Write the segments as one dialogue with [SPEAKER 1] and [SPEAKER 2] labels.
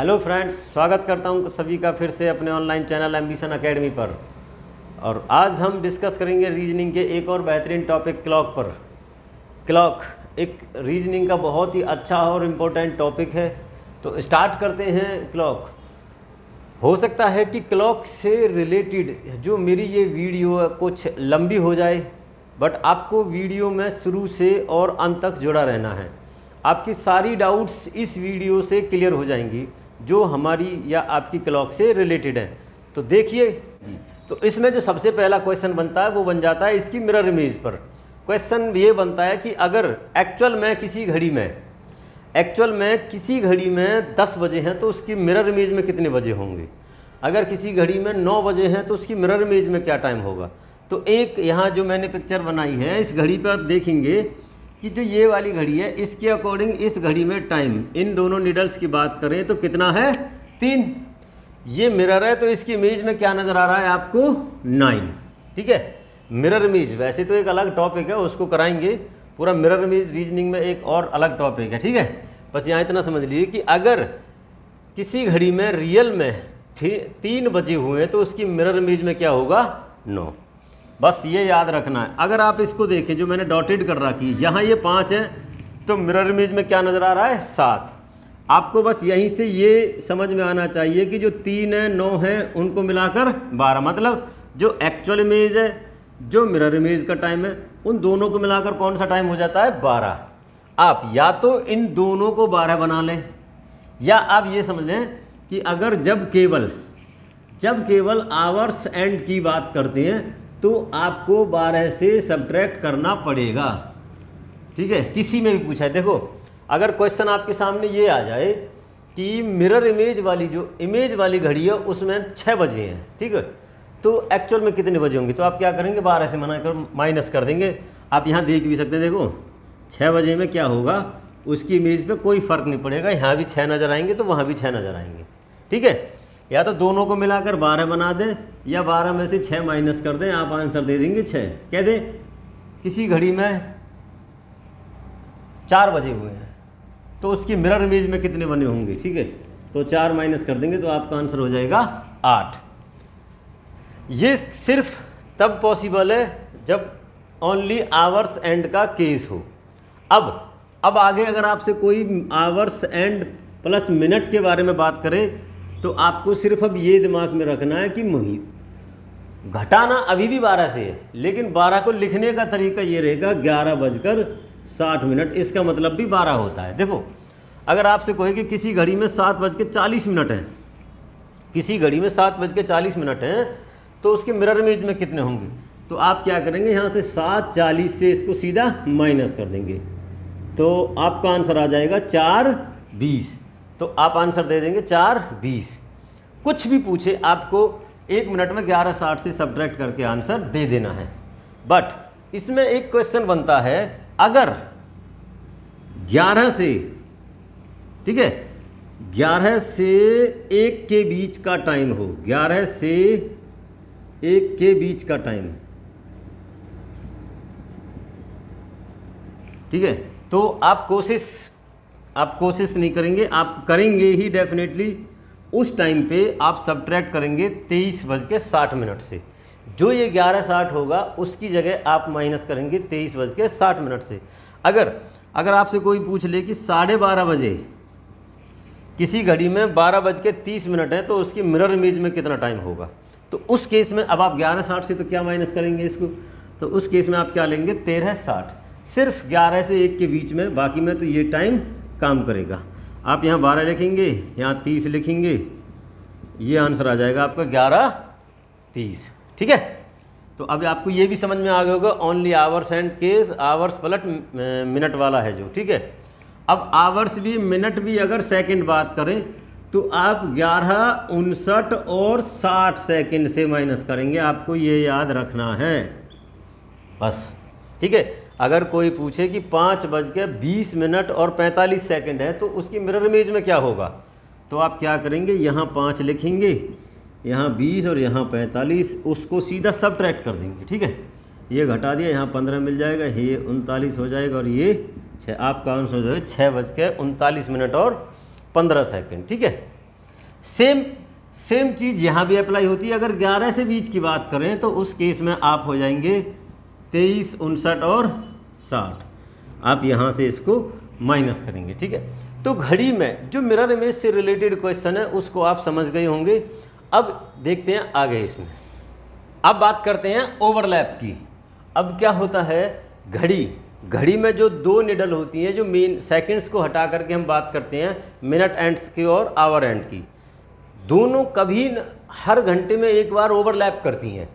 [SPEAKER 1] Hello friends, स्वागत करता हूं सभी का फिर से अपने ऑनलाइन चैनल एम्बिशन एकेडमी पर। और आज हम डिस्कस करेंगे रीजनिंग के एक और बेहतरीन टॉपिक क्लॉक पर। क्लॉक एक रीजनिंग का बहुत ही अच्छा और इम्पोर्टेंट टॉपिक है। तो स्टार्ट करते हैं। क्लॉक, हो सकता है कि क्लॉक से रिलेटेड जो मेरी ये वीडियो है कुछ लंबी हो जाए, बट आपको वीडियो में शुरू से और अंत तक जुड़ा रहना है। आपकी सारी डाउट्स इस वीडियो से क्लियर हो जाएंगी जो हमारी या आपकी क्लॉक से रिलेटेड है। तो देखिए, तो इसमें जो सबसे पहला क्वेश्चन बनता है वो बन जाता है इसकी मिरर इमेज पर। क्वेश्चन ये बनता है कि अगर एक्चुअल में किसी घड़ी में 10 बजे हैं तो उसकी मिरर इमेज में कितने बजे होंगे। अगर किसी घड़ी में 9 बजे हैं तो उसकी मिरर इमेज में क्या टाइम होगा। तो एक यहाँ जो मैंने पिक्चर बनाई है, इस घड़ी पर आप देखेंगे कि जो ये वाली घड़ी है इसके अकॉर्डिंग इस घड़ी में टाइम, इन दोनों निडल्स की बात करें तो कितना है 3। ये मिरर है तो इसकी इमेज में क्या नज़र आ रहा है आपको 9। ठीक है, मिरर इमेज वैसे तो एक अलग टॉपिक है, उसको कराएंगे। पूरा मिरर इमेज रीजनिंग में एक और अलग टॉपिक है। ठीक है, बस यहाँ इतना समझ लीजिए कि अगर किसी घड़ी में रियल में 3 बजे हुए तो उसकी मिरर इमेज में क्या होगा 9। बस ये याद रखना है। अगर आप इसको देखें जो मैंने डॉटेड कर रखी, यहाँ ये 5 है तो मिरर इमेज में क्या नज़र आ रहा है 7। आपको बस यहीं से ये समझ में आना चाहिए कि जो 3 है 9 है उनको मिलाकर 12, मतलब जो एक्चुअल इमेज है जो मिरर इमेज का टाइम है उन दोनों को मिलाकर कौन सा टाइम हो जाता है 12। आप या तो इन दोनों को 12 बना लें, या आप ये समझ लें कि अगर जब केवल आवर्स एंड की बात करते हैं तो आपको 12 से सब्ट्रैक्ट करना पड़ेगा। ठीक है, किसी में भी पूछा है। देखो, अगर क्वेश्चन आपके सामने ये आ जाए कि मिरर इमेज वाली जो इमेज वाली घड़ी है उसमें 6 बजे हैं, ठीक है, तो एक्चुअल में कितने बजे होंगे, तो आप क्या करेंगे 12 से माइनस कर देंगे। आप यहाँ देख भी सकते हैं, देखो 6 बजे में क्या होगा उसकी इमेज पे कोई फ़र्क नहीं पड़ेगा। यहाँ भी 6 नज़र आएंगे तो वहाँ भी 6 नज़र आएंगे। ठीक है, या तो दोनों को मिलाकर 12 बना दें या 12 में से 6 माइनस कर दें, आप आंसर दे देंगे 6। कह दें किसी घड़ी में 4 बजे हुए हैं तो उसकी मिरर इमेज में कितने बने होंगे। ठीक है, तो 4 माइनस कर देंगे तो आपका आंसर हो जाएगा 8। ये सिर्फ तब पॉसिबल है जब ओनली आवर्स एंड का केस हो। अब आगे अगर आपसे कोई आवर्स एंड प्लस मिनट के बारे में बात करें तो आपको सिर्फ अब ये दिमाग में रखना है कि घटाना अभी भी 12 से है, लेकिन 12 को लिखने का तरीका ये रहेगा 11:60। इसका मतलब भी 12 होता है। देखो, अगर आपसे कहे कि किसी घड़ी में 7:40 हैं, किसी घड़ी में 7:40 हैं तो उसके मिरर इमेज में कितने होंगे, तो आप क्या करेंगे यहाँ से 7:40 से इसको सीधा माइनस कर देंगे तो आपका आंसर आ जाएगा 4:20। तो आप आंसर दे देंगे 4:20। कुछ भी पूछे आपको 1 मिनट में 11:60 से सब्ट्रैक्ट करके आंसर दे देना है। बट इसमें एक क्वेश्चन बनता है, अगर 11 से, ठीक है, 11 से 1 के बीच का टाइम हो, 11 से 1 के बीच का टाइम, ठीक है, तो आप कोशिश नहीं करेंगे, आप करेंगे ही डेफिनेटली। उस टाइम पे आप सब्ट्रैक्ट करेंगे 23:60 से। जो ये 11:60 होगा उसकी जगह आप माइनस करेंगे 23:60 से। अगर आपसे कोई पूछ ले कि 12:30 बजे किसी घड़ी में 12:30 है तो उसकी मिरर इमेज में कितना टाइम होगा, तो उस केस में अब आप 11:60 से तो क्या माइनस करेंगे इसको, तो उस केस में आप क्या लेंगे 13:60। सिर्फ 11 से 1 के बीच में, बाकी में तो ये टाइम काम करेगा। आप यहाँ 12 लिखेंगे, यहाँ 30 लिखेंगे, ये आंसर आ जाएगा आपका 11:30। ठीक है, तो अब आपको ये भी समझ में आ गया होगा only hours and case, hours पलट मिनट वाला है जो। ठीक है, अब आवर्स भी मिनट भी अगर सेकंड बात करें तो आप 11, 59 और 60 सेकंड से माइनस करेंगे, आपको ये याद रखना है बस। ठीक है, अगर कोई पूछे कि 5:20 और 45 सेकंड है तो उसकी मिरर इमेज में क्या होगा, तो आप क्या करेंगे, यहाँ 5 लिखेंगे, यहाँ 20 और यहाँ 45, उसको सीधा सब्ट्रैक्ट कर देंगे। ठीक है, ये घटा दिया, यहाँ 15 मिल जाएगा, ये 39 हो जाएगा और ये 6। आपका आंसर जो है 6:39 और 15 सेकंड। ठीक है, सेम चीज़ यहाँ भी अप्लाई होती है। अगर 11 से 20 की बात करें तो उस केस में आप हो जाएंगे 23, 59 और 60। आप यहाँ से इसको माइनस करेंगे, ठीक है। तो घड़ी में जो मिरर इमेज से रिलेटेड क्वेश्चन है उसको आप समझ गए होंगे। अब देखते हैं आगे इसमें। अब बात करते हैं ओवरलैप की। अब क्या होता है, घड़ी में जो दो निडल होती हैं, जो मेन सेकंड्स को हटा करके हम बात करते हैं मिनट एंड्स की और आवर एंड की, दोनों कभी हर घंटे में एक बार ओवरलैप करती हैं।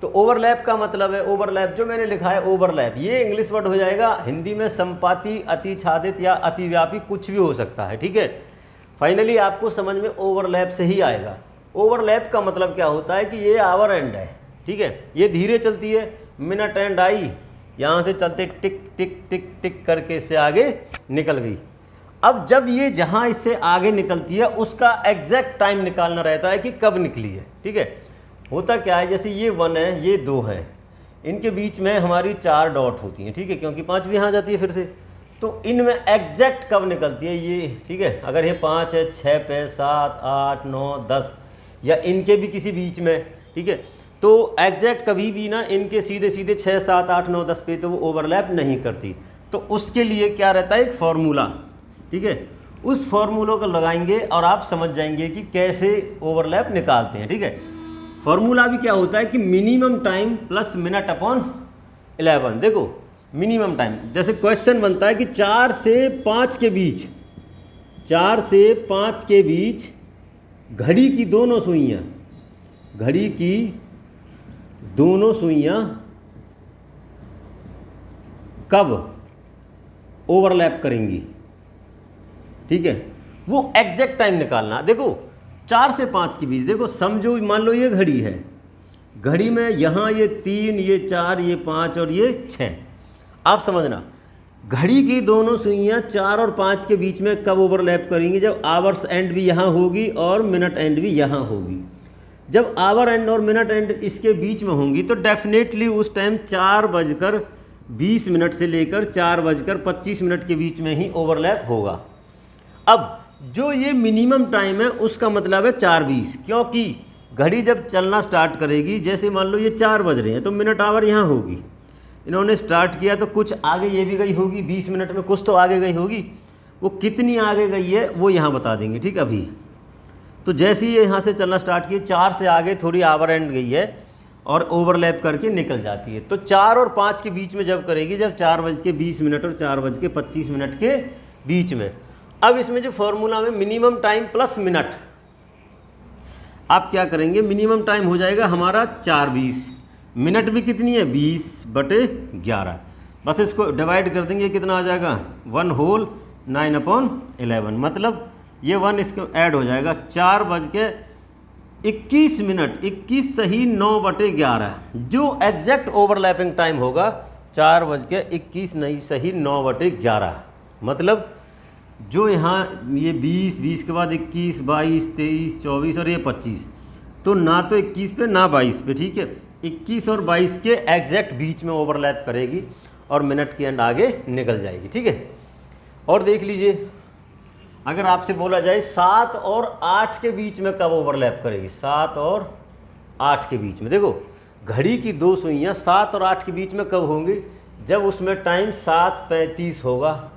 [SPEAKER 1] तो ओवरलैप का मतलब है, ओवरलैप जो मैंने लिखा है ओवरलैप, ये इंग्लिश वर्ड हो जाएगा। हिंदी में संपाती, अतिछादित या अतिव्यापी कुछ भी हो सकता है, ठीक है। फाइनली आपको समझ में ओवरलैप से ही आएगा। ओवरलैप का मतलब क्या होता है कि ये आवर एंड है, ठीक है, ये धीरे चलती है, मिनट एंड आई यहाँ से चलते टिक टिक टिक टिक करके इससे आगे निकल गई। अब जब ये जहाँ इससे आगे निकलती है उसका एग्जैक्ट टाइम निकालना रहता है कि कब निकली है, ठीक है। होता क्या है, जैसे ये 1 है, ये 2 है, इनके बीच में हमारी 4 डॉट होती हैं, ठीक है, क्योंकि 5 भी यहाँ जाती है फिर से। तो इनमें एग्जैक्ट कब निकलती है ये, ठीक है। अगर ये 5 है, 6 पे, 7, 8, 9, 10 या इनके भी किसी बीच में, ठीक है, तो एग्जैक्ट कभी भी ना इनके सीधे 6, 7, 8, 9, 10 पे तो वो ओवरलैप नहीं करती। तो उसके लिए क्या रहता है, एक फार्मूला, ठीक है, उस फार्मूला को लगाएंगे और आप समझ जाएंगे कि कैसे ओवरलैप निकालते हैं, ठीक है। फार्मूला भी क्या होता है कि minimum time plus minute upon 11। देखो मिनिमम टाइम, जैसे क्वेश्चन बनता है कि 4 से 5 के बीच, 4 से 5 के बीच घड़ी की दोनों सुइयाँ, घड़ी की दोनों सुइयाँ कब ओवरलैप करेंगी, ठीक है, वो एग्जैक्ट टाइम निकालना। देखो 4 से 5 के बीच, देखो समझो, मान लो ये घड़ी है, घड़ी में यहाँ ये 3, ये 4, ये 5 और ये 6। आप समझना, घड़ी की दोनों सुइयाँ 4 और 5 के बीच में कब ओवरलैप करेंगी, जब आवर्स एंड भी यहाँ होगी और मिनट एंड भी यहाँ होगी। जब आवर एंड और मिनट एंड इसके बीच में होंगी तो डेफिनेटली उस टाइम 4:20 से लेकर 4:25 के बीच में ही ओवरलैप होगा। अब जो ये मिनिमम टाइम है उसका मतलब है 4:20, क्योंकि घड़ी जब चलना स्टार्ट करेगी, जैसे मान लो ये 4 बज रहे हैं तो मिनट आवर यहाँ होगी, इन्होंने स्टार्ट किया तो कुछ आगे ये भी गई होगी, 20 मिनट में कुछ तो आगे गई होगी, वो कितनी आगे गई है वो यहाँ बता देंगे, ठीक है। अभी तो जैसे ही यहाँ से चलना स्टार्ट किए, 4 से आगे थोड़ी आवर एंड गई है और ओवरलैप करके निकल जाती है। तो 4 और 5 के बीच में जब करेगी, जब 4:20 और 4:25 के बीच में। अब इसमें जो फॉर्मूला में मिनिमम टाइम प्लस मिनट, आप क्या करेंगे, मिनिमम टाइम हो जाएगा हमारा 4:20, मिनट भी कितनी है 20/11, बस इसको डिवाइड कर देंगे, कितना आ जाएगा 1 होल 9/11, मतलब ये 1 इसको ऐड हो जाएगा, 4:21, 21 सही 9/11, जो एग्जैक्ट ओवरलैपिंग टाइम होगा 4:21 नहीं सही 9/11। मतलब जो यहाँ ये 20 के बाद 21, 22, 23, 24 और ये 25, तो ना तो 21 पे ना 22 पे, ठीक है, 21 और 22 के एग्जैक्ट बीच में ओवरलैप करेगी और मिनट की एंड आगे निकल जाएगी, ठीक है। और देख लीजिए, अगर आपसे बोला जाए 7 और 8 के बीच में कब ओवरलैप करेगी, 7 और 8 के बीच में, देखो घड़ी की दो सुइयाँ 7 और 8 के बीच में कब होंगी, जब उसमें टाइम 7:35 होगा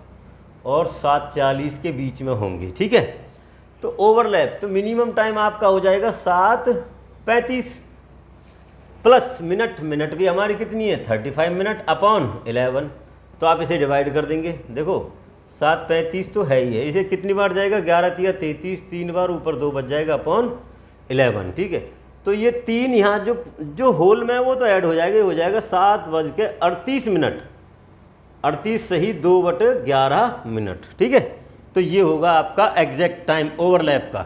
[SPEAKER 1] और 7:40 के बीच में होंगी, ठीक है। तो ओवरलैप, तो मिनिमम टाइम आपका हो जाएगा 7:35 प्लस मिनट भी हमारी कितनी है 35 मिनट अपॉन 11, तो आप इसे डिवाइड कर देंगे। देखो 7:35 तो है ही है, इसे कितनी बार जाएगा, 11×3 = 33, 3 बार ऊपर 2 बच जाएगा अपॉन 11, ठीक है। तो ये 3 यहाँ जो होल में है वो तो ऐड हो जाएगा 7:38, 38 सही 2/11, ठीक है। तो ये होगा आपका एग्जैक्ट टाइम ओवरलैप का।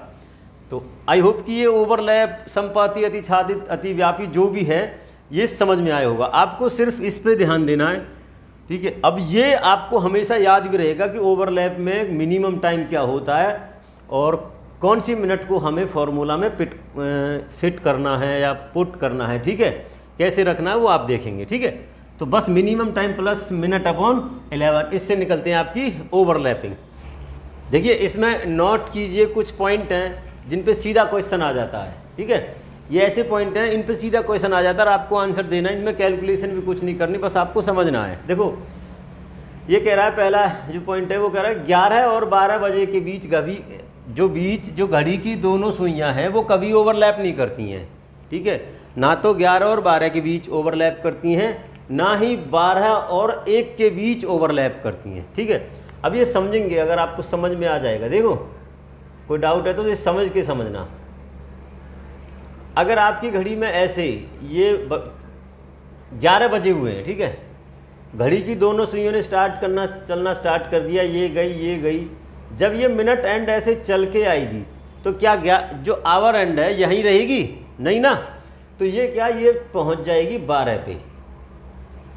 [SPEAKER 1] तो आई होप कि ये ओवरलैप, संपाती, अतिछादित, अतिव्यापी जो भी है ये समझ में आया होगा। आपको सिर्फ इस पे ध्यान देना है, ठीक है। अब ये आपको हमेशा याद भी रहेगा कि ओवरलैप में मिनिमम टाइम क्या होता है और कौन सी मिनट को हमें फॉर्मूला में फिट करना है या पुट करना है, ठीक है, कैसे रखना है वो आप देखेंगे, ठीक है। तो बस minimum time plus minute upon 11, इससे निकलते हैं आपकी ओवरलैपिंग। देखिए इसमें नोट कीजिए, कुछ पॉइंट हैं जिन पे सीधा क्वेश्चन आ जाता है, ठीक है। ये ऐसे पॉइंट हैं इन पे सीधा क्वेश्चन आ जाता है और आपको आंसर देना है, इनमें कैलकुलेशन भी कुछ नहीं करनी, बस आपको समझना है। देखो ये कह रहा है, पहला जो पॉइंट है वो कह रहा है 11 और 12 बजे के बीच जो घड़ी की दोनों सुइयां हैं वो कभी ओवरलैप नहीं करती हैं, ठीक है। ना तो 11 और 12 के बीच ओवरलैप करती हैं, ना ही 12 और 1 के बीच ओवरलैप करती हैं, ठीक है। अब ये समझेंगे, अगर आपको समझ में आ जाएगा। देखो कोई डाउट है तो ये समझ के समझना। अगर आपकी घड़ी में ऐसे ये 11 बजे हुए हैं, ठीक है, घड़ी की दोनों सुइयों ने चलना स्टार्ट कर दिया, ये गई। जब ये मिनट एंड ऐसे चल के आएगी तो क्या जो आवर एंड है यहीं रहेगी? नहीं ना। तो ये पहुंच जाएगी 12 पे।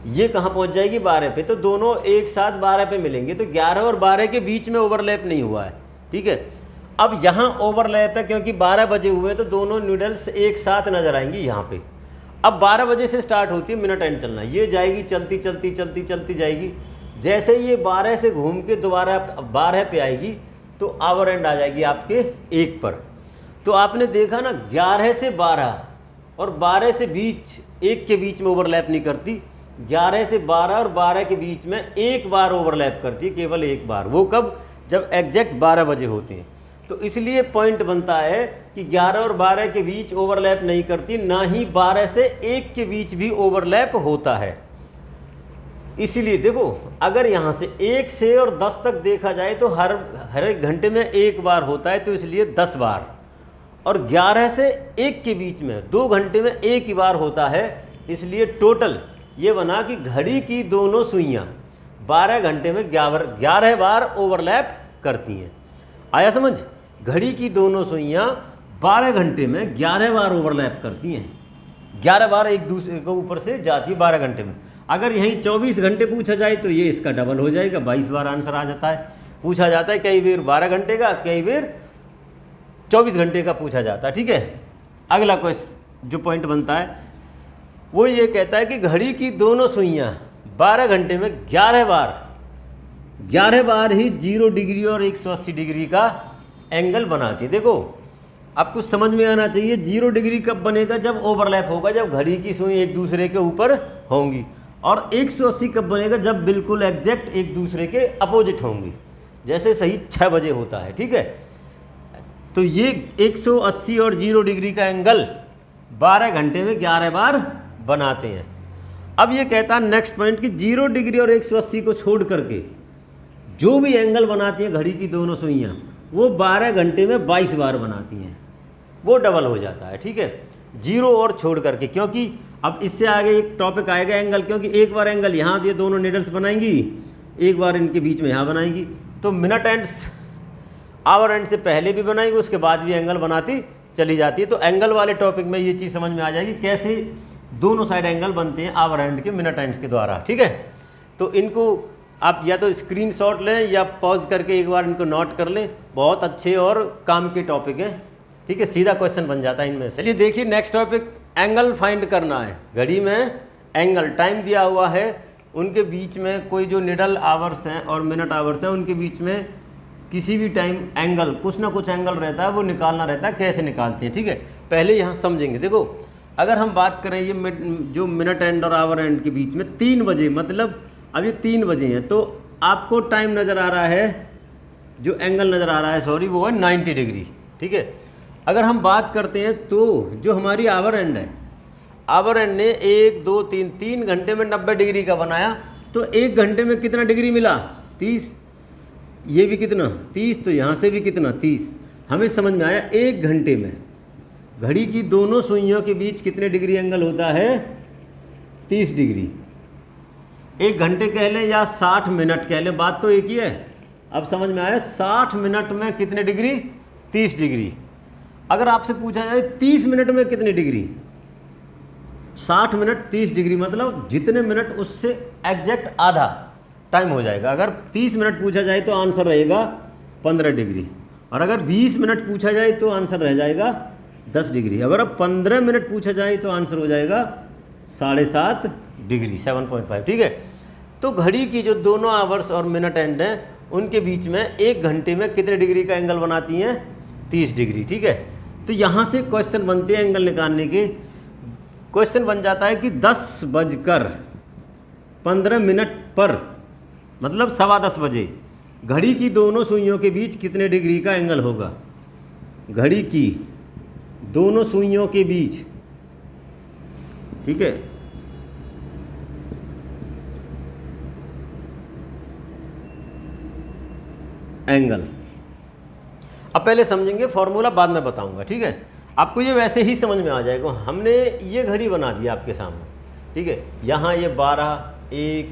[SPEAKER 1] ये कहाँ पहुंच जाएगी? 12 पे। तो दोनों एक साथ 12 पे मिलेंगे, तो 11 और 12 के बीच में ओवरलैप नहीं हुआ है, ठीक है। अब यहाँ ओवरलैप है क्योंकि 12 बजे हुए हैं, तो दोनों नीडल्स एक साथ नजर आएंगी यहाँ पे। अब 12 बजे से स्टार्ट होती है मिनट एंड चलना, ये जाएगी चलती जाएगी। जैसे ये 12 से घूम के दोबारा 12 पे आएगी तो आवर एंड आ जाएगी आपके 1 पर। तो आपने देखा ना, 11 से 12 और 12 से 1 के बीच में ओवरलैप नहीं करती, 11 से 12 और 12 के बीच में एक बार ओवरलैप करती है, केवल एक बार। वो कब? जब एग्जैक्ट 12 बजे होते हैं। तो इसलिए पॉइंट बनता है कि 11 और 12 के बीच ओवरलैप नहीं करती, ना ही 12 से 1 के बीच भी ओवरलैप होता है। इसीलिए देखो, अगर यहाँ से 1 से और 10 तक देखा जाए तो हर एक घंटे में एक बार होता है, तो इसलिए 10 बार। और 11 से 1 के बीच में 2 घंटे में एक ही बार होता है, इसलिए टोटल ये बना कि घड़ी की दोनों सुइयां 12 घंटे में 11 बार ओवरलैप करती हैं। आया समझ? घड़ी की दोनों सुइयां 12 घंटे में 11 बार ओवरलैप करती हैं, 11 बार एक दूसरे को ऊपर से जाती है 12 घंटे में। अगर यहीं 24 घंटे पूछा जाए तो ये इसका डबल हो जाएगा, 22 बार आंसर आ जाता है। पूछा जाता है कई बार 12 घंटे का, कई बार 24 घंटे का पूछा जाता है, ठीक है। अगला क्वेश्चन जो पॉइंट बनता है वो ये कहता है कि घड़ी की दोनों सुइयां 12 घंटे में 11 बार ही 0 डिग्री और 180 डिग्री का एंगल बनाती है। देखो आपको समझ में आना चाहिए, 0 डिग्री कब बनेगा? जब ओवरलैप होगा, जब घड़ी की सुई एक दूसरे के ऊपर होंगी। और 180 कब बनेगा? जब बिल्कुल एग्जैक्ट एक दूसरे के अपोजिट होंगी, जैसे सही 6 बजे होता है, ठीक है। तो ये 180 और 0 डिग्री का एंगल 12 घंटे में 11 बार बनाते हैं। अब ये कहता है नेक्स्ट पॉइंट कि 0 डिग्री और 180 को छोड़ करके जो भी एंगल बनाती हैं घड़ी की दोनों सुइयां, वो 12 घंटे में 22 बार बनाती हैं, वो डबल हो जाता है, ठीक है। 0 और छोड़ करके, क्योंकि अब इससे आगे एक टॉपिक आएगा एंगल, क्योंकि एक बार एंगल यहाँ ये दोनों नीडल्स बनाएंगी, एक बार इनके बीच में यहाँ बनाएंगी, तो मिनट एंड्स आवर एंड से पहले भी बनाएंगी, उसके बाद भी एंगल बनाती चली जाती है। तो एंगल वाले टॉपिक में ये चीज़ समझ में आ जाएगी कैसे दोनों साइड एंगल बनते हैं आवर एंड के मिनट एंड्स के द्वारा, ठीक है। तो इनको आप या तो स्क्रीनशॉट लें या पॉज करके एक बार इनको नोट कर लें, बहुत अच्छे और काम के टॉपिक हैं, ठीक है। सीधा क्वेश्चन बन जाता है इनमें से। चलिए देखिए नेक्स्ट टॉपिक, एंगल फाइंड करना है। घड़ी में एंगल, टाइम दिया हुआ है, उनके बीच में कोई जो निडल आवर्स हैं और मिनट आवर्स हैं, उनके बीच में किसी भी टाइम एंगल, कुछ ना कुछ एंगल रहता है, वो निकालना रहता है। कैसे निकालते हैं, ठीक है, पहले यहाँ समझेंगे। देखो अगर हम बात करें ये जो मिनट एंड और आवर एंड के बीच में 3 बजे, मतलब अभी 3 बजे हैं, तो आपको टाइम नज़र आ रहा है, जो एंगल नज़र आ रहा है सॉरी, वो है 90 डिग्री, ठीक है। अगर हम बात करते हैं तो जो हमारी आवर एंड है, आवर एंड ने 1 2 3 घंटे में 90 डिग्री का बनाया, तो 1 घंटे में कितना डिग्री मिला? 30। ये भी कितना? 30। तो यहाँ से भी कितना? 30। हमें समझ में आया 1 घंटे में घड़ी की दोनों सुइयों के बीच कितने डिग्री एंगल होता है? 30 डिग्री। 1 घंटे कह लें या 60 मिनट कह लें, बात तो एक ही है। अब समझ में आया 60 मिनट में कितने डिग्री? 30 डिग्री। अगर आपसे पूछा जाए 30 मिनट में कितनी डिग्री? 60 मिनट 30 डिग्री, मतलब जितने मिनट उससे एग्जैक्ट आधा टाइम हो जाएगा। अगर 30 मिनट पूछा जाए तो आंसर रहेगा 15 डिग्री, और अगर 20 मिनट पूछा जाए तो आंसर रह जाएगा 10 डिग्री। अगर अब 15 मिनट पूछा जाए तो आंसर हो जाएगा 7.5 डिग्री, 7.5, ठीक है। तो घड़ी की जो दोनों आवर्स और मिनट एंड हैं, उनके बीच में 1 घंटे में कितने डिग्री का एंगल बनाती हैं? 30 डिग्री। ठीक है, तो यहाँ से क्वेश्चन बनते हैं एंगल निकालने के। क्वेश्चन बन जाता है कि 10:15 पर, मतलब 10:15 बजे घड़ी की दोनों सुइयों के बीच कितने डिग्री का एंगल होगा। घड़ी की दोनों सुइयों के बीच, ठीक है, एंगल। अब पहले समझेंगे, फॉर्मूला बाद में बताऊंगा। ठीक है, आपको ये वैसे ही समझ में आ जाएगा। हमने ये घड़ी बना दी आपके सामने, ठीक है, यहाँ ये 12, 1,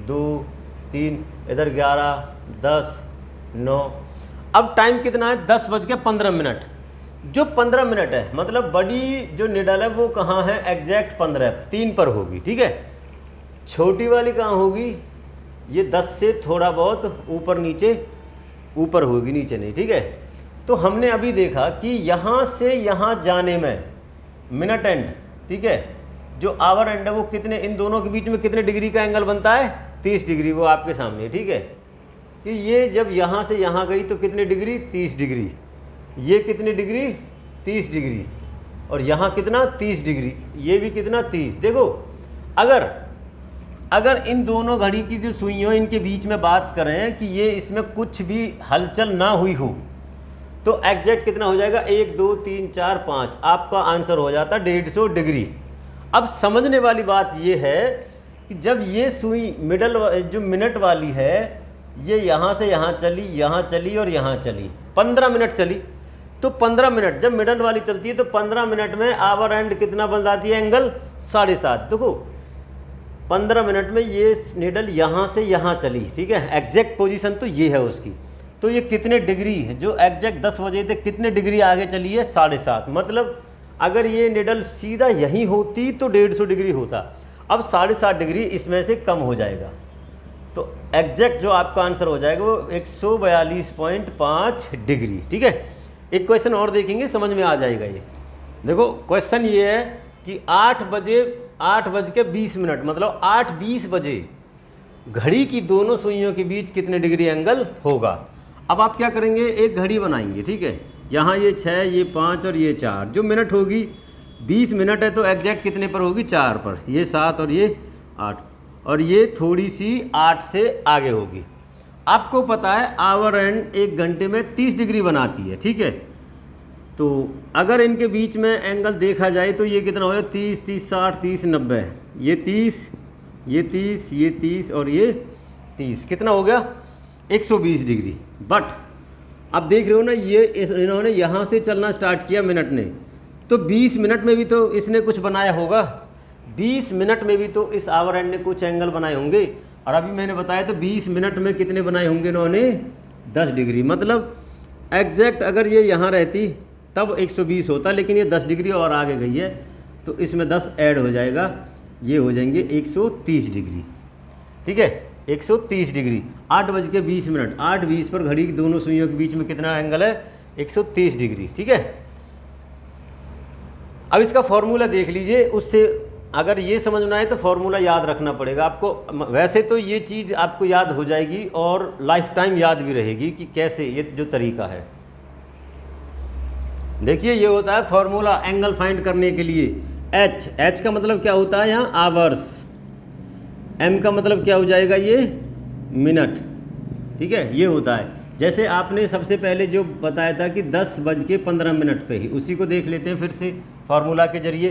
[SPEAKER 1] 2, 3, इधर 11, 10, 9। अब टाइम कितना है, 10:15। जो 15 मिनट है, मतलब बड़ी जो निडल है वो कहाँ है, एग्जैक्ट 3 पर होगी। ठीक है, छोटी वाली कहाँ होगी, ये 10 से थोड़ा बहुत ऊपर नीचे, ऊपर होगी, नीचे नहीं। ठीक है, तो हमने अभी देखा कि यहाँ से यहाँ जाने में मिनट एंड, ठीक है, जो आवर एंड है वो कितने, इन दोनों के बीच में कितने डिग्री का एंगल बनता है, 30 डिग्री। वो आपके सामने, ठीक है, कि ये जब यहाँ से यहाँ गई तो कितने डिग्री, 30 डिग्री। ये कितनी डिग्री, 30 डिग्री। और यहाँ कितना, 30 डिग्री। ये भी कितना, 30। देखो, अगर इन दोनों घड़ी की जो सुइयों इनके बीच में बात करें कि ये इसमें कुछ भी हलचल ना हुई हो, तो एग्जैक्ट कितना हो जाएगा, 1, 2, 3, 4, 5। आपका आंसर हो जाता 150 डिग्री। अब समझने वाली बात ये है कि जब ये सुई मिडल जो मिनट वाली है, ये यहाँ से यहाँ चली, यहाँ चली और यहाँ चली, 15 मिनट चली। तो 15 मिनट जब मिडल वाली चलती है तो 15 मिनट में आवर एंड कितना बन जाती है, एंगल 7.5। देखो 15 मिनट में ये निडल यहाँ से यहाँ चली, ठीक है, एग्जैक्ट पोजीशन तो ये है उसकी। तो ये कितने डिग्री है, जो एग्जैक्ट 10 बजे थे कितने डिग्री आगे चली है, 7.5। मतलब अगर ये निडल सीधा यहीं होती तो 150 डिग्री होता। अब 7.5 डिग्री इसमें से कम हो जाएगा, तो एग्जैक्ट जो आपका आंसर हो जाएगा वो 142.5 डिग्री। ठीक है, एक क्वेश्चन और देखेंगे, समझ में आ जाएगा ये। देखो क्वेश्चन ये है कि 8:20 मतलब 8:20 बजे घड़ी की दोनों सुइयों के बीच कितने डिग्री एंगल होगा। अब आप क्या करेंगे, एक घड़ी बनाएंगे, ठीक है, यहाँ ये 6, ये 5 और ये 4। जो मिनट होगी 20 मिनट है तो एग्जैक्ट कितने पर होगी, 4 पर। ये 7 और ये 8, और ये थोड़ी सी 8 से आगे होगी। आपको पता है आवर एंड 1 घंटे में 30 डिग्री बनाती है। ठीक है, तो अगर इनके बीच में एंगल देखा जाए तो ये कितना होगा, 30, 30, 60, 30, 90। ये 30, ये 30, ये 30 और ये 30, कितना हो गया, 120 डिग्री। बट अब देख रहे हो ना, ये इन्होंने यहाँ से चलना स्टार्ट किया मिनट ने, तो 20 मिनट में भी तो इसने कुछ बनाया होगा। 20 मिनट में भी तो इस आवर एंड ने कुछ एंगल बनाए होंगे। और अभी मैंने बताया तो 20 मिनट में कितने बनाए होंगे इन्होंने, 10 डिग्री। मतलब एग्जैक्ट अगर ये यहाँ रहती तब 120 होता, लेकिन ये 10 डिग्री और आगे गई है तो इसमें 10 ऐड हो जाएगा, ये हो जाएंगे 130 डिग्री। ठीक है, 130 डिग्री। 8:20, 8:20 पर घड़ी की दोनों सुइयों के बीच में कितना एंगल है, 130 डिग्री। ठीक है, अब इसका फॉर्मूला देख लीजिए, उससे अगर ये समझ में आए तो फॉर्मूला याद रखना पड़ेगा आपको। वैसे तो ये चीज़ आपको याद हो जाएगी और लाइफ टाइम याद भी रहेगी कि कैसे ये जो तरीका है। देखिए ये होता है फॉर्मूला एंगल फाइंड करने के लिए। एच का मतलब क्या होता है यहाँ, आवर्स। एम का मतलब क्या हो जाएगा, ये मिनट। ठीक है, ये होता है। जैसे आपने सबसे पहले जो बताया था कि 10:15 पे ही, उसी को देख लेते हैं फिर से फार्मूला के जरिए।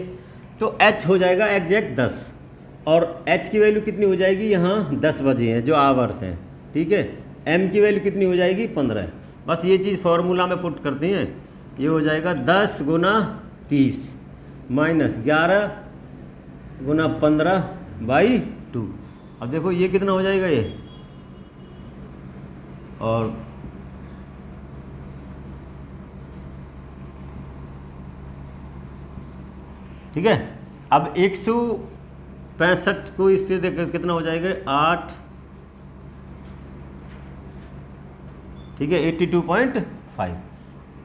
[SPEAKER 1] तो एच हो जाएगा एग्जैक्ट 10, और एच की वैल्यू कितनी हो जाएगी, यहाँ 10 बजे हैं जो आवर्स हैं। ठीक है, एम की वैल्यू कितनी हो जाएगी, 15। बस ये चीज़ फार्मूला में पुट करते हैं, ये हो जाएगा 10 × 30 माइनस 11 × 15/2। अब देखो ये कितना हो जाएगा ये, और ठीक है। अब 165 को इससे देखकर कितना हो जाएगा, 8, ठीक है, 82.5।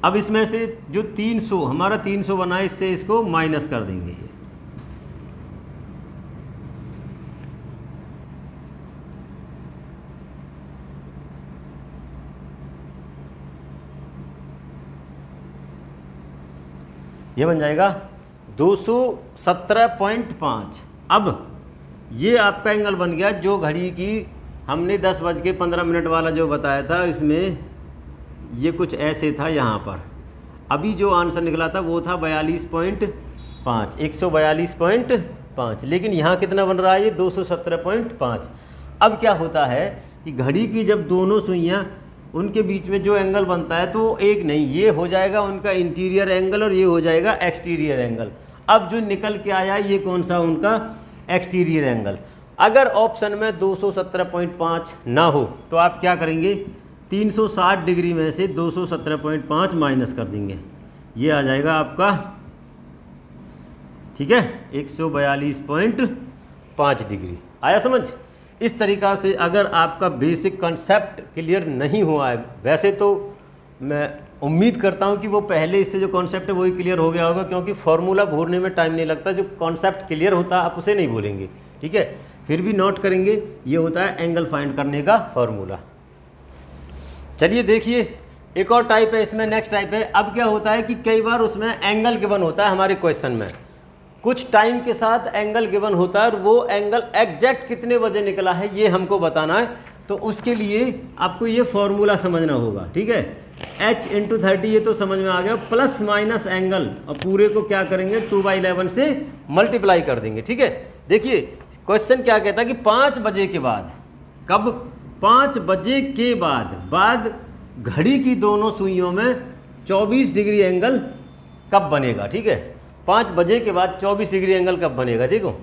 [SPEAKER 1] अब इसमें से जो 300 हमारा 300 बना है, इससे इसको माइनस कर देंगे ये। ये बन जाएगा 217.5। अब ये आपका एंगल बन गया जो घड़ी की हमने 10:15 वाला जो बताया था, इसमें ये कुछ ऐसे था यहाँ पर। अभी जो आंसर निकला था वो था 42.5, 142.5, लेकिन यहाँ कितना बन रहा है ये 217.5। अब क्या होता है कि घड़ी की जब दोनों सुइयाँ उनके बीच में जो एंगल बनता है तो वो एक नहीं, ये हो जाएगा उनका इंटीरियर एंगल और ये हो जाएगा एक्सटीरियर एंगल। अब जो निकल के आया ये कौन सा उनका एक्सटीरियर एंगल। अगर ऑप्शन में 217.5 ना हो तो आप क्या करेंगे, 360 डिग्री में से 217.5 माइनस कर देंगे, ये आ जाएगा आपका, ठीक है, 142.5 डिग्री। आया समझ। इस तरीक़ा से अगर आपका बेसिक कॉन्सेप्ट क्लियर नहीं हुआ है, वैसे तो मैं उम्मीद करता हूं कि वो पहले इससे जो कॉन्सेप्ट है वही क्लियर हो गया होगा, क्योंकि फार्मूला भूलने में टाइम नहीं लगता। जो कॉन्सेप्ट क्लियर होता है आप उसे नहीं भूलेंगे, ठीक है, फिर भी नोट करेंगे। ये होता है एंगल फाइंड करने का फार्मूला। चलिए देखिए एक और टाइप है इसमें, नेक्स्ट टाइप है। अब क्या होता है कि कई बार उसमें एंगल गिवन होता है हमारे क्वेश्चन में, कुछ टाइम के साथ एंगल गिवन होता है और वो एंगल एग्जैक्ट कितने बजे निकला है ये हमको बताना है। तो उसके लिए आपको ये फॉर्मूला समझना होगा, ठीक है। h × 30 ये तो समझ में आ गया, प्लस माइनस एंगल, और पूरे को क्या करेंगे 2/11 से मल्टीप्लाई कर देंगे, ठीक है। देखिए क्वेश्चन क्या कहता है कि 5 बजे के बाद, कब, 5 बजे के बाद घड़ी की दोनों सुइयों में 24 डिग्री एंगल कब बनेगा, ठीक है। 5 बजे के बाद 24 डिग्री एंगल कब बनेगा, ठीक हो।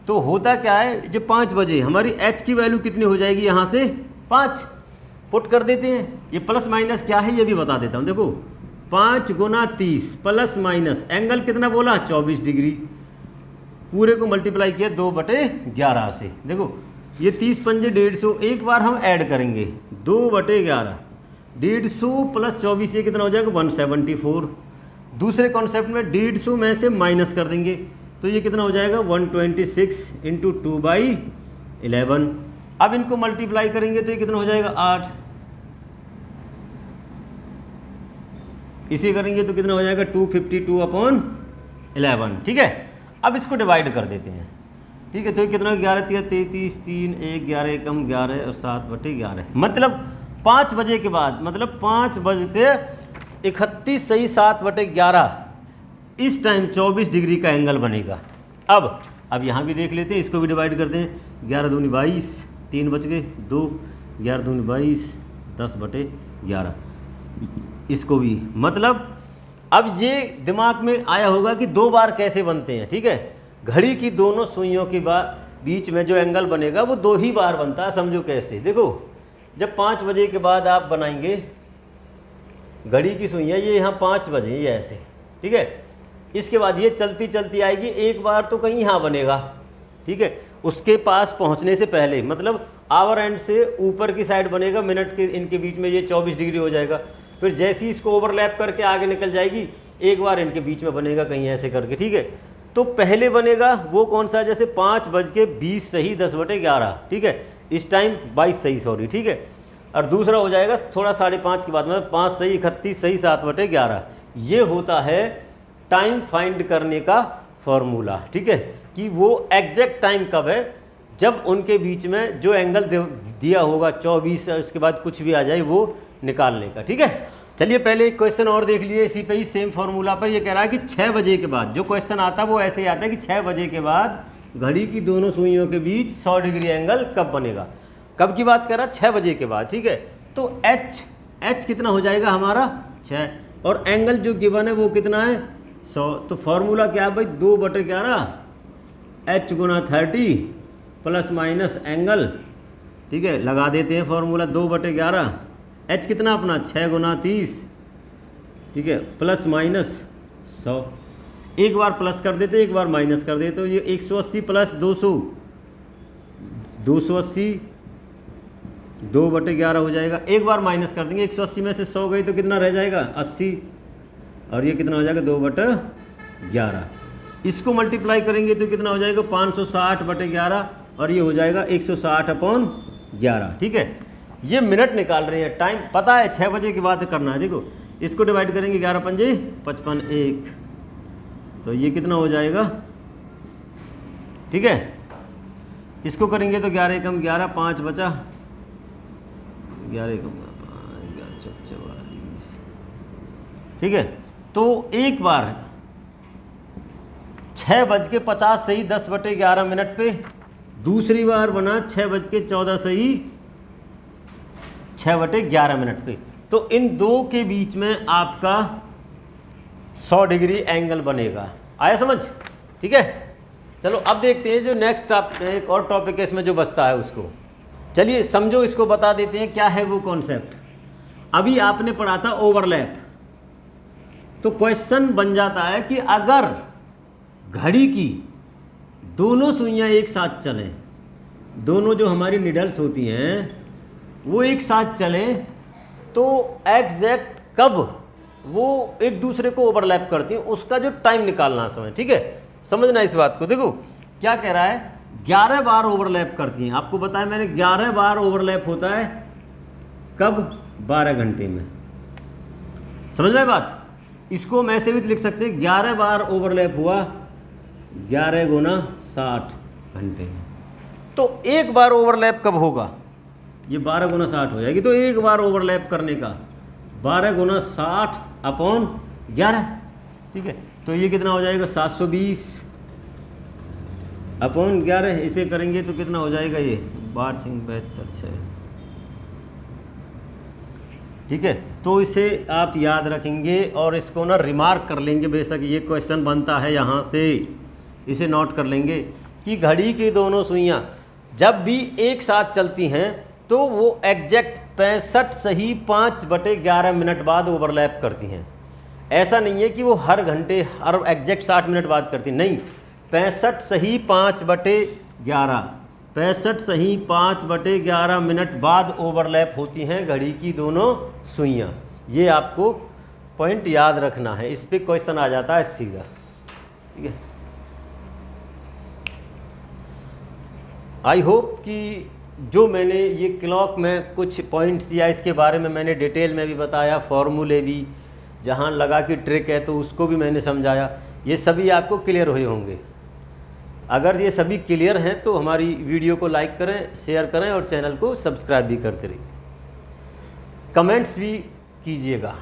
[SPEAKER 1] तो होता क्या है, जब 5 बजे हमारी h की वैल्यू कितनी हो जाएगी, यहाँ से 5 पुट कर देते हैं। ये प्लस माइनस क्या है ये भी बता देता हूँ। देखो 5 × 30 प्लस माइनस एंगल कितना बोला 24 डिग्री, पूरे को मल्टीप्लाई किया 2/11 से। देखो ये 30 पंजे 150, एक बार हम ऐड करेंगे 2/11, 150 प्लस 24 ये कितना हो जाएगा 174। दूसरे कॉन्सेप्ट में 150 में से माइनस कर देंगे तो ये कितना हो जाएगा 126 × 2/11। अब इनको मल्टीप्लाई करेंगे तो ये कितना हो जाएगा 8, इसे करेंगे तो कितना हो जाएगा 252/11, ठीक है। अब इसको डिवाइड कर देते हैं, ठीक है। तो ये कितना 11 × 33, 3 1 11 कम 11 और 7/11, मतलब 5 बजे के बाद, मतलब 5 बज के 31 सही 7/11, इस टाइम 24 डिग्री का एंगल बनेगा। अब यहाँ भी देख लेते हैं, इसको भी डिवाइड करते हैं। 11 दूनी 22, 3 बच गए 2, 11 दूनी 22, 10/11, इसको भी, मतलब अब ये दिमाग में आया होगा कि 2 बार कैसे बनते हैं, ठीक है। घड़ी की दोनों सुइयों के बीच में जो एंगल बनेगा वो 2 ही बार बनता है। समझो कैसे, देखो जब 5 बजे के बाद आप बनाएंगे घड़ी की सुइयाँ, ये यहाँ 5 बजे ये ऐसे, ठीक है। इसके बाद ये चलती चलती आएगी, एक बार तो कहीं यहाँ बनेगा, ठीक है, उसके पास पहुँचने से पहले, मतलब आवर एंड से ऊपर की साइड बनेगा, मिनट के इनके बीच में ये 24 डिग्री हो जाएगा। फिर जैसे ही इसको ओवरलैप करके आगे निकल जाएगी, एक बार इनके बीच में बनेगा कहीं ऐसे करके, ठीक है। तो पहले बनेगा वो कौन सा, जैसे 5:20 सही 10/11, ठीक है, इस टाइम 22 सही, सॉरी, ठीक है। और दूसरा हो जाएगा थोड़ा 5:30 के बाद, मतलब 5 सही 31 सही 7/11। ये होता है टाइम फाइंड करने का फॉर्मूला, ठीक है, कि वो एग्जैक्ट टाइम कब है जब उनके बीच में जो एंगल दिया होगा 24, उसके बाद कुछ भी आ जाए वो निकालने का, ठीक है। चलिए पहले एक क्वेश्चन और देख लिए इसी पे ही, सेम फार्मूला पर। ये कह रहा है कि 6 बजे के बाद, जो क्वेश्चन आता है वो ऐसे ही आता है कि 6 बजे के बाद घड़ी की दोनों सुइयों के बीच 100 डिग्री एंगल कब बनेगा। कब की बात कर रहा है, 6 बजे के बाद, ठीक है। तो एच कितना हो जाएगा हमारा 6, और एंगल जो गिवन है वो कितना है 100। तो फार्मूला क्या है भाई, 2/11 h × 30 प्लस माइनस एंगल, ठीक है, लगा देते हैं फॉर्मूला 2/11। h कितना अपना 6 × 30, ठीक है, प्लस माइनस 100, एक बार प्लस कर देते एक बार माइनस कर देते, तो ये 180 प्लस 200, 280 2/11 हो जाएगा। एक बार माइनस कर देंगे, 180 में से 100 गई तो कितना रह जाएगा 80, और ये कितना हो जाएगा 2/11। इसको मल्टीप्लाई करेंगे तो कितना हो जाएगा 560/11, और ये हो जाएगा 160/11, ठीक है। ये मिनट निकाल रहे हैं, टाइम पता है 6 बजे के बाद करना है। देखो इसको डिवाइड करेंगे 11 पंजे 55, 1 तो ये कितना हो जाएगा, ठीक है। इसको करेंगे तो 11 एकम 11, 5 बचा, 11 एकम 5, 11 44, ठीक है। तो एक बार 6:50 से ही 10/11 पे, दूसरी बार बना 6:14 से ही 6/11 पे। तो इन दो के बीच में आपका 100 डिग्री एंगल बनेगा। आया समझ, ठीक है। चलो अब देखते हैं जो नेक्स्ट एक और टॉपिक है इसमें जो बचता है उसको। चलिए समझो, इसको बता देते हैं क्या है वो कॉन्सेप्ट। अभी आपने पढ़ा था ओवरलैप, तो क्वेश्चन बन जाता है कि अगर घड़ी की दोनों सुइयां एक साथ चलें, दोनों जो हमारी निडल्स होती हैं वो एक साथ चलें, तो एग्जैक्ट कब वो एक दूसरे को ओवरलैप करती हैं उसका जो टाइम निकालना समय, ठीक है। समझना इस बात को। देखो क्या कह रहा है, 11 बार ओवरलैप करती हैं। आपको बताया मैंने 11 बार ओवरलैप होता है कब, 12 घंटे में। समझ में बात। इसको मैं ऐसे भी लिख सकते हैं 11 बार ओवरलैप हुआ 11 गुना 60 घंटे में। तो एक बार ओवरलैप कब होगा, ये 12 गुना 60 हो जाएगी। तो एक बार ओवरलैप करने का 12 गुना 60 अपॉन 11, ठीक है। तो ये कितना हो जाएगा 720 अपॉन 11। इसे करेंगे तो कितना हो जाएगा, ये 12×72, ठीक है। तो इसे आप याद रखेंगे और इसको ना रिमार्क कर लेंगे। बेशक ये क्वेश्चन बनता है यहाँ से, इसे नोट कर लेंगे कि घड़ी की दोनों सुइयाँ जब भी एक साथ चलती हैं तो वो एग्जैक्ट 65 सही 5/11 बाद ओवरलैप करती हैं। ऐसा नहीं है कि वो हर घंटे हर एग्जैक्ट 60 मिनट बाद करती, नहीं, 65 सही 5/11, 65 सही 5/11 बाद ओवरलैप होती हैं घड़ी की दोनों सुइयाँ। ये आपको पॉइंट याद रखना है, इस पे क्वेश्चन आ जाता है सीधा, ठीक है। आई होप कि जो मैंने ये क्लॉक में कुछ पॉइंट्स दिया इसके बारे में मैंने डिटेल में भी बताया, फॉर्मूले भी जहाँ लगा कि ट्रिक है तो उसको भी मैंने समझाया। ये सभी आपको क्लियर हुए होंगे। अगर ये सभी क्लियर हैं तो हमारी वीडियो को लाइक करें, शेयर करें और चैनल को सब्सक्राइब भी करते रहिए। कमेंट्स भी कीजिएगा।